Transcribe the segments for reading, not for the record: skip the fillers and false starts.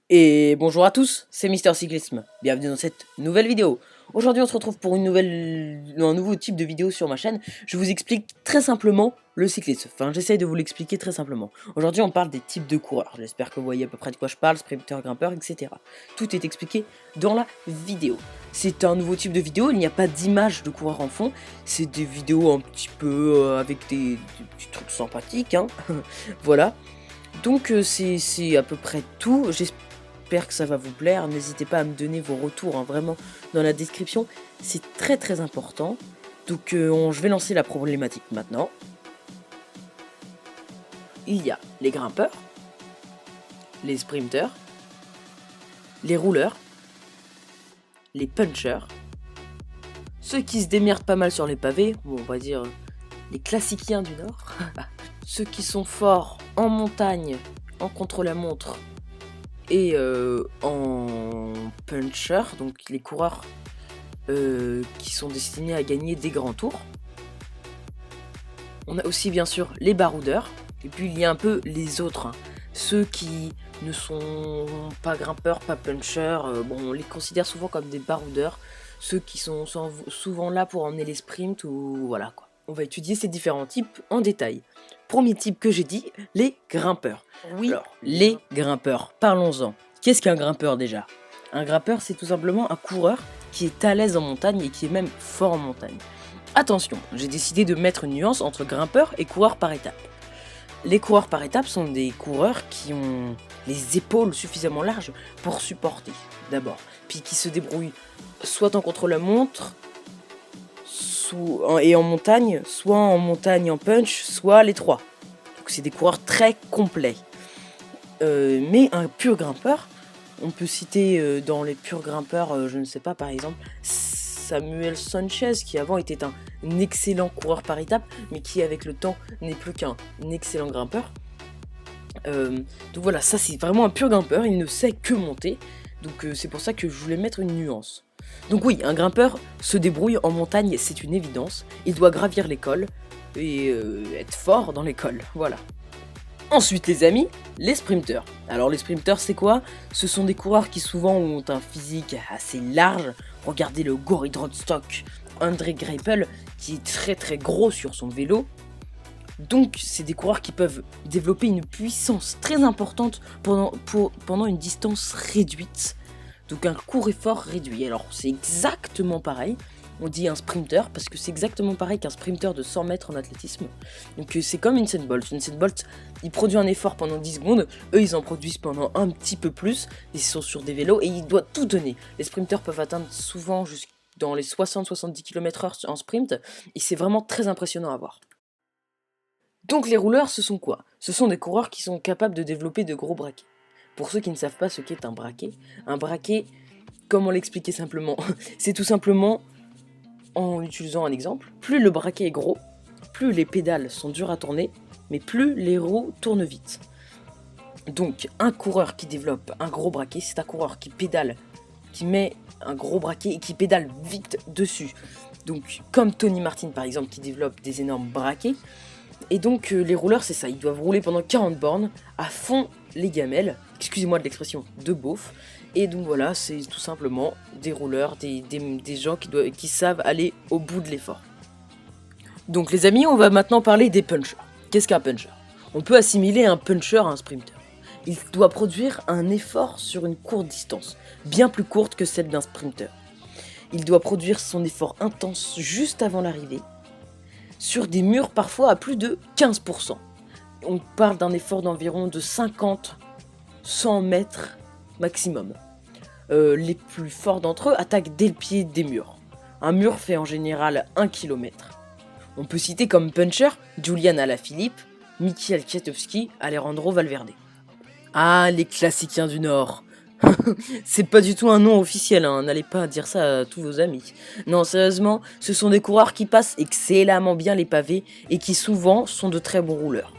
Et bonjour à tous, c'est Mister Cyclisme, bienvenue dans cette nouvelle vidéo. Aujourd'hui on se retrouve pour un nouveau type de vidéo sur ma chaîne. Je vous explique très simplement le cyclisme, enfin j'essaye de vous l'expliquer très simplement. Aujourd'hui on parle des types de coureurs, j'espère que vous voyez à peu près de quoi je parle, sprinter, grimpeur, etc. Tout est expliqué dans la vidéo. C'est un nouveau type de vidéo, il n'y a pas d'image de coureur en fond, c'est des vidéos un petit peu avec des petits trucs sympathiques, hein. Voilà. Donc c'est à peu près tout, j'espère que ça va vous plaire, n'hésitez pas à me donner vos retours, hein, vraiment dans la description, c'est très important. Donc je vais lancer la problématique maintenant. Il y a les grimpeurs, les sprinters, les rouleurs, les punchers, ceux qui se démerdent pas mal sur les pavés, bon, on va dire les classiciens du Nord, ceux qui sont forts en montagne, en contre-la-montre, et en puncher, donc les coureurs qui sont destinés à gagner des grands tours. On a aussi bien sûr les baroudeurs, et puis il y a un peu les autres, hein. Ceux qui ne sont pas grimpeurs, pas punchers, bon, on les considère souvent comme des baroudeurs, ceux qui sont souvent là pour emmener les sprints ou voilà quoi. On va étudier ces différents types en détail. Premier type que j'ai dit, les grimpeurs. Oui, alors, les grimpeurs, parlons-en. Qu'est-ce qu'un grimpeur déjà? Un grimpeur, c'est tout simplement un coureur qui est à l'aise en montagne et qui est même fort en montagne. Attention, j'ai décidé de mettre une nuance entre grimpeur et coureur par étapes. Les coureurs par étapes sont des coureurs qui ont les épaules suffisamment larges pour supporter, d'abord, puis qui se débrouillent soit en contre-la-montre, et en montagne, soit en montagne en punch, soit les trois. Donc c'est des coureurs très complets. Mais un pur grimpeur, on peut citer dans les purs grimpeurs, je ne sais pas, par exemple, Samuel Sanchez, qui avant était un excellent coureur par étape, mais qui avec le temps n'est plus qu'un excellent grimpeur. Donc voilà, ça c'est vraiment un pur grimpeur, il ne sait que monter, donc c'est pour ça que je voulais mettre une nuance. Donc oui, un grimpeur se débrouille en montagne, c'est une évidence, il doit gravir l'école et être fort dans l'école, voilà. Ensuite les amis, les sprinters. Alors les sprinters c'est quoi? Ce sont des coureurs qui souvent ont un physique assez large. Regardez le gorille Roadstock André Greipel qui est très gros sur son vélo. Donc c'est des coureurs qui peuvent développer une puissance très importante pendant une distance réduite. Donc un court effort réduit. Alors c'est exactement pareil. On dit un sprinter parce que c'est exactement pareil qu'un sprinter de 100 mètres en athlétisme. Donc c'est comme Usain Bolt. Usain Bolt, il produit un effort pendant 10 secondes, eux ils en produisent pendant un petit peu plus, ils sont sur des vélos et ils doivent tout donner. Les sprinters peuvent atteindre souvent jusqu'à dans les 60-70 km/h en sprint et c'est vraiment très impressionnant à voir. Donc les rouleurs, ce sont quoi? Ce sont des coureurs qui sont capables de développer de gros braquets. Pour ceux qui ne savent pas ce qu'est un braquet, comment l'expliquer simplement? C'est tout simplement, en utilisant un exemple, plus le braquet est gros, plus les pédales sont dures à tourner, mais plus les roues tournent vite. Donc un coureur qui développe un gros braquet, c'est un coureur qui pédale, qui met un gros braquet et qui pédale vite dessus. Donc comme Tony Martin par exemple qui développe des énormes braquets. Et donc les rouleurs c'est ça, ils doivent rouler pendant 40 bornes à fond les gamelles, excusez-moi de l'expression de beauf. Et donc voilà, c'est tout simplement des rouleurs, des gens qui savent aller au bout de l'effort. Donc les amis, on va maintenant parler des punchers. Qu'est-ce qu'un puncher? On peut assimiler un puncher à un sprinter. Il doit produire un effort sur une courte distance, bien plus courte que celle d'un sprinter. Il doit produire son effort intense juste avant l'arrivée, sur des murs parfois à plus de 15%. On parle d'un effort d'environ de 50-100 mètres maximum. Les plus forts d'entre eux attaquent dès le pied des murs. Un mur fait en général 1 km. On peut citer comme puncher Julian Alaphilippe, Michael Kwiatkowski, Alejandro Valverde. Ah, les classiciens du Nord. C'est pas du tout un nom officiel, hein. N'allez pas dire ça à tous vos amis. Non, sérieusement, ce sont des coureurs qui passent excellemment bien les pavés et qui souvent sont de très bons rouleurs.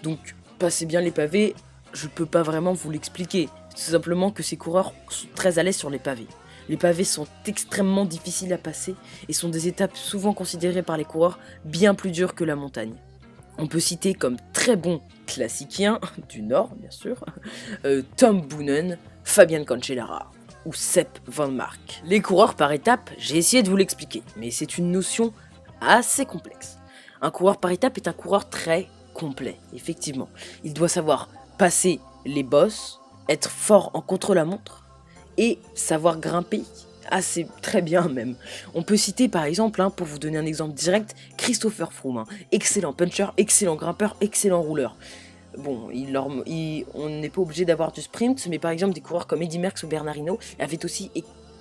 Donc, passer bien les pavés, je peux pas vraiment vous l'expliquer. C'est simplement que ces coureurs sont très à l'aise sur les pavés. Les pavés sont extrêmement difficiles à passer et sont des étapes souvent considérées par les coureurs bien plus dures que la montagne. On peut citer comme très bons classiciens, du Nord bien sûr, Tom Boonen, Fabian Cancellara ou Sepp Van Mark. Les coureurs par étapes, j'ai essayé de vous l'expliquer, mais c'est une notion assez complexe. Un coureur par étape est un coureur très complet, effectivement. Il doit savoir passer les bosses, être fort en contre-la-montre et savoir grimper assez très bien même. On peut citer par exemple, pour vous donner un exemple direct, Christopher Froome, excellent puncher, excellent grimpeur, excellent rouleur. Bon, on n'est pas obligé d'avoir du sprint, mais par exemple des coureurs comme Eddy Merckx ou Bernard Hinault avaient aussi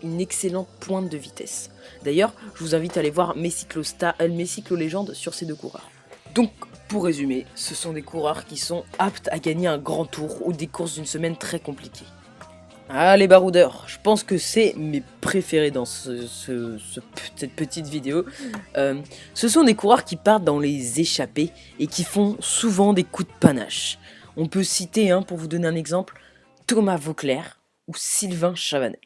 une excellente pointe de vitesse. D'ailleurs, je vous invite à aller voir mes cyclo-légendes sur ces deux coureurs. Donc, pour résumer, ce sont des coureurs qui sont aptes à gagner un grand tour ou des courses d'une semaine très compliquées. Ah, les baroudeurs, je pense que c'est mes préférés dans cette petite vidéo. Ce sont des coureurs qui partent dans les échappées et qui font souvent des coups de panache. On peut citer, pour vous donner un exemple, Thomas Voeckler ou Sylvain Chavanel.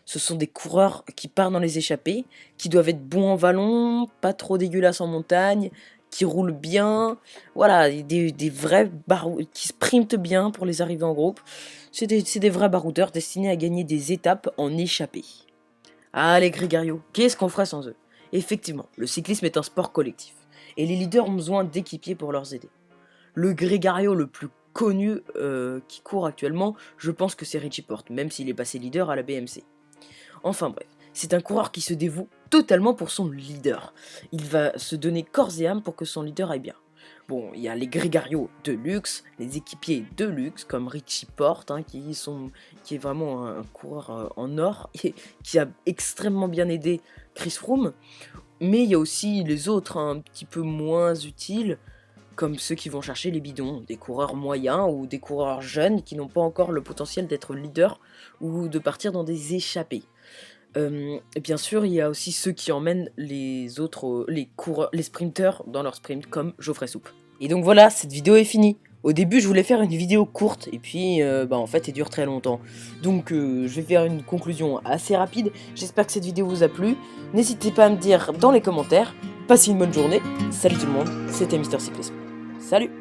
Ce sont des coureurs qui partent dans les échappées, qui doivent être bons en vallon, pas trop dégueulasses en montagne, qui roulent bien, voilà, des vrais qui sprintent bien pour les arriver en groupe. C'est des vrais baroudeurs destinés à gagner des étapes en échappée. Ah, les grégarios, qu'est-ce qu'on ferait sans eux? Effectivement, le cyclisme est un sport collectif, et les leaders ont besoin d'équipiers pour leur aider. Le grégario le plus connu qui court actuellement, je pense que c'est Richie Porte, même s'il est passé leader à la BMC. Enfin bref, c'est un coureur qui se dévoue totalement pour son leader. Il va se donner corps et âme pour que son leader aille bien. Bon, il y a les grégarios de luxe, les équipiers de luxe, comme Richie Porte, qui est vraiment un coureur en or, et qui a extrêmement bien aidé Chris Froome. Mais il y a aussi les autres, un petit peu moins utiles, comme ceux qui vont chercher les bidons, des coureurs moyens ou des coureurs jeunes qui n'ont pas encore le potentiel d'être leader ou de partir dans des échappées. Et bien sûr, il y a aussi ceux qui emmènent les sprinteurs dans leur sprint, comme Geoffrey Soupe. Et donc voilà, cette vidéo est finie. Au début, je voulais faire une vidéo courte, et puis en fait, elle dure très longtemps. Donc je vais faire une conclusion assez rapide. J'espère que cette vidéo vous a plu. N'hésitez pas à me dire dans les commentaires. Passez une bonne journée. Salut tout le monde, c'était Mister Cyclisme. Salut!